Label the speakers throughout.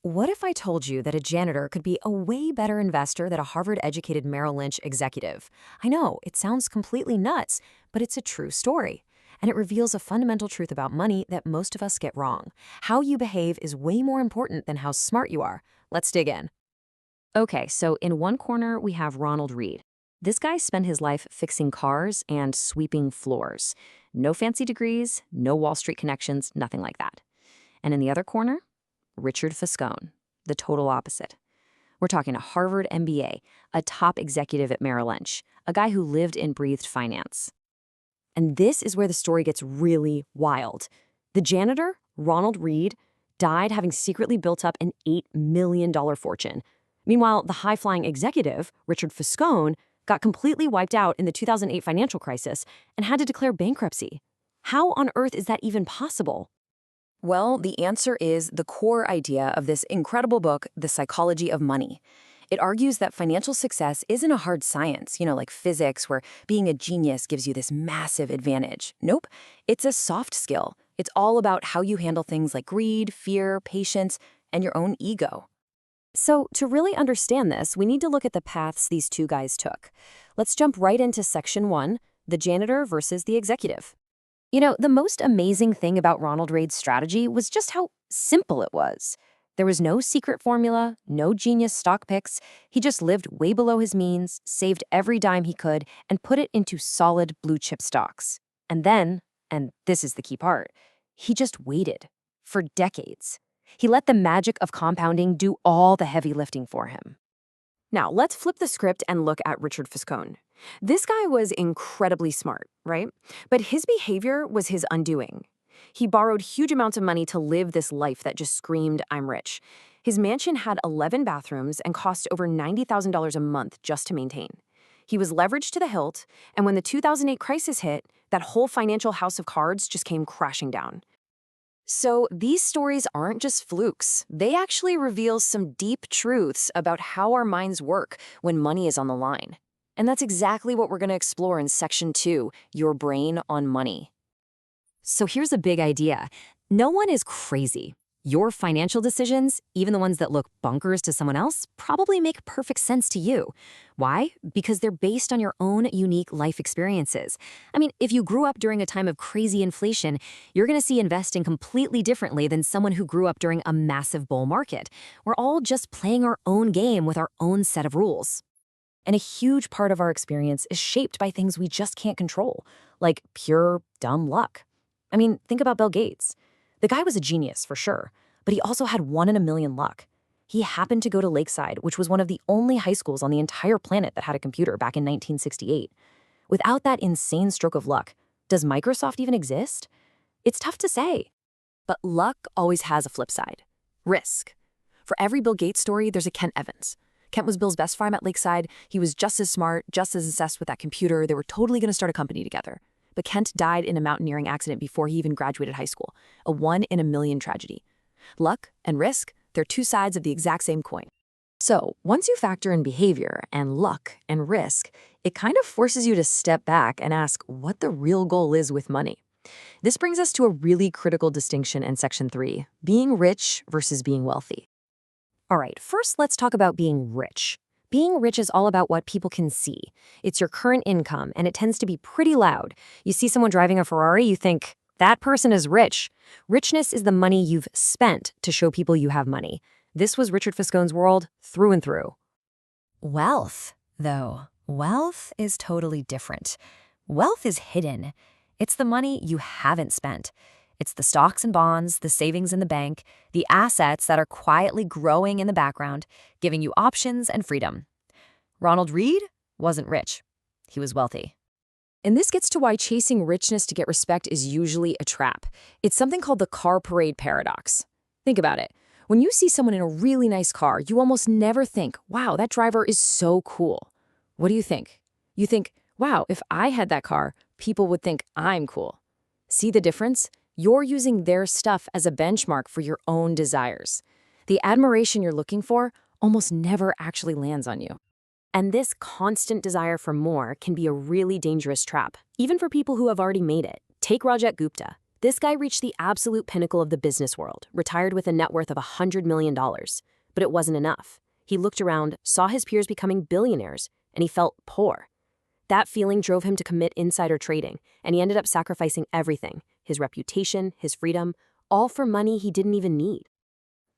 Speaker 1: What if I told you that a janitor could be a way better investor than a Harvard-educated Merrill Lynch executive? I know, it sounds completely nuts, but it's a true story. And it reveals a fundamental truth about money that most of us get wrong. How you behave is way more important than how smart you are. Let's dig in. Okay, so in one corner, we have Ronald Reed. This guy spent his life fixing cars and sweeping floors. No fancy degrees, no Wall Street connections, nothing like that. And in the other corner, Richard Foscone, the total opposite. We're talking a Harvard MBA, a top executive at Merrill Lynch, a guy who lived and breathed finance. And this is where the story gets really wild. The janitor, Ronald Reed, died having secretly built up an $8 million fortune. Meanwhile, the high-flying executive, Richard Foscone, got completely wiped out in the 2008 financial crisis and had to declare bankruptcy. How on earth is that even possible? Well, the answer is the core idea of this incredible book, The Psychology of Money. It argues that financial success isn't a hard science, like physics, where being a genius gives you this massive advantage. Nope, it's a soft skill. It's all about how you handle things like greed, fear, patience, and your own ego. So, to really understand this, we need to look at the paths these two guys took. Let's jump right into section 1, the janitor versus the executive. The most amazing thing about Ronald Reed's strategy was just how simple it was. There was no secret formula, no genius stock picks. He just lived way below his means, saved every dime he could, and put it into solid blue chip stocks. And then, and this is the key part, he just waited for decades. He let the magic of compounding do all the heavy lifting for him. Now, let's flip the script and look at Richard Foscone. This guy was incredibly smart, right? But his behavior was his undoing. He borrowed huge amounts of money to live this life that just screamed, "I'm rich." His mansion had 11 bathrooms and cost over $90,000 a month just to maintain. He was leveraged to the hilt, and when the 2008 crisis hit, that whole financial house of cards just came crashing down. So these stories aren't just flukes. They actually reveal some deep truths about how our minds work when money is on the line. And that's exactly what we're going to explore in Section 2, Your Brain on Money. So here's a big idea. No one is crazy. Your financial decisions, even the ones that look bonkers to someone else, probably make perfect sense to you. Why? Because they're based on your own unique life experiences. I mean, if you grew up during a time of crazy inflation, you're going to see investing completely differently than someone who grew up during a massive bull market. We're all just playing our own game with our own set of rules. And a huge part of our experience is shaped by things we just can't control, like pure, dumb luck. I mean, think about Bill Gates. The guy was a genius, for sure, but he also had 1 in a million luck. He happened to go to Lakeside, which was one of the only high schools on the entire planet that had a computer back in 1968. Without that insane stroke of luck, does Microsoft even exist? It's tough to say. But luck always has a flip side. Risk. For every Bill Gates story, there's a Kent Evans. Kent was Bill's best friend at Lakeside. He was just as smart, just as obsessed with that computer. They were totally going to start a company together. But Kent died in a mountaineering accident before he even graduated high school, a 1 in a million tragedy. Luck and risk, they're two sides of the exact same coin. So once you factor in behavior and luck and risk, it kind of forces you to step back and ask what the real goal is with money. This brings us to a really critical distinction in Section 3, being rich versus being wealthy. All right, first let's talk about being rich. Being rich is all about what people can see. It's your current income, and it tends to be pretty loud. You see someone driving a Ferrari, you think, that person is rich. Richness is the money you've spent to show people you have money. This was Richard Foscone's world through and through. Wealth, though, wealth is totally different. Wealth is hidden. It's the money you haven't spent. It's the stocks and bonds, the savings in the bank, the assets that are quietly growing in the background, giving you options and freedom. Ronald Reed wasn't rich. He was wealthy. And this gets to why chasing richness to get respect is usually a trap. It's something called the car parade paradox. Think about it. When you see someone in a really nice car, you almost never think, wow, that driver is so cool. What do you think? You think, wow, if I had that car, people would think I'm cool. See the difference? You're using their stuff as a benchmark for your own desires. The admiration you're looking for almost never actually lands on you. And this constant desire for more can be a really dangerous trap, even for people who have already made it. Take Rajat Gupta. This guy reached the absolute pinnacle of the business world, retired with a net worth of $100 million. But it wasn't enough. He looked around, saw his peers becoming billionaires, and he felt poor. That feeling drove him to commit insider trading, and he ended up sacrificing everything, his reputation, his freedom, all for money he didn't even need.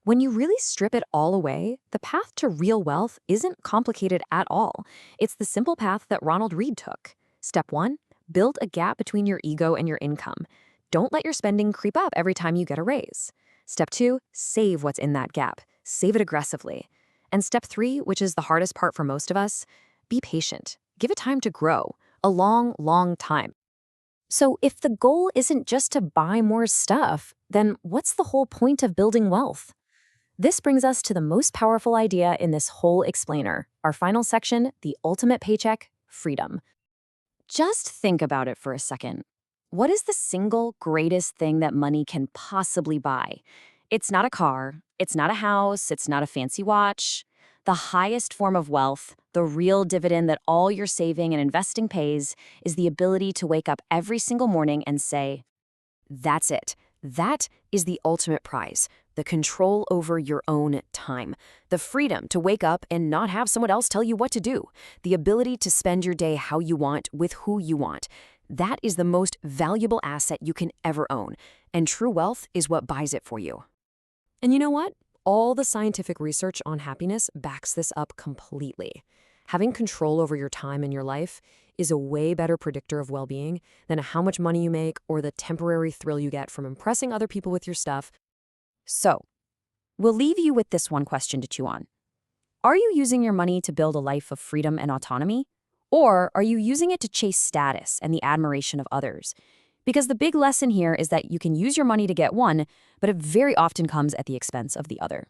Speaker 1: When you really strip it all away, the path to real wealth isn't complicated at all. It's the simple path that Ronald Read took. Step 1, build a gap between your ego and your income. Don't let your spending creep up every time you get a raise. Step 2, save what's in that gap. Save it aggressively. And step 3, which is the hardest part for most of us, be patient. Give it time to grow. A long, long time. So if the goal isn't just to buy more stuff, then what's the whole point of building wealth? This brings us to the most powerful idea in this whole explainer, our final section, the ultimate paycheck, freedom. Just think about it for a second. What is the single greatest thing that money can possibly buy? It's not a car, it's not a house, it's not a fancy watch. The highest form of wealth, the real dividend that all your saving and investing pays, is the ability to wake up every single morning and say, that's it. That is the ultimate prize, the control over your own time, the freedom to wake up and not have someone else tell you what to do, the ability to spend your day how you want with who you want. That is the most valuable asset you can ever own, and true wealth is what buys it for you. And you know what? All the scientific research on happiness backs this up completely. Having control over your time and your life is a way better predictor of well-being than how much money you make or the temporary thrill you get from impressing other people with your stuff. So, we'll leave you with this one question to chew on. Are you using your money to build a life of freedom and autonomy? Or are you using it to chase status and the admiration of others? Because the big lesson here is that you can use your money to get one, but it very often comes at the expense of the other.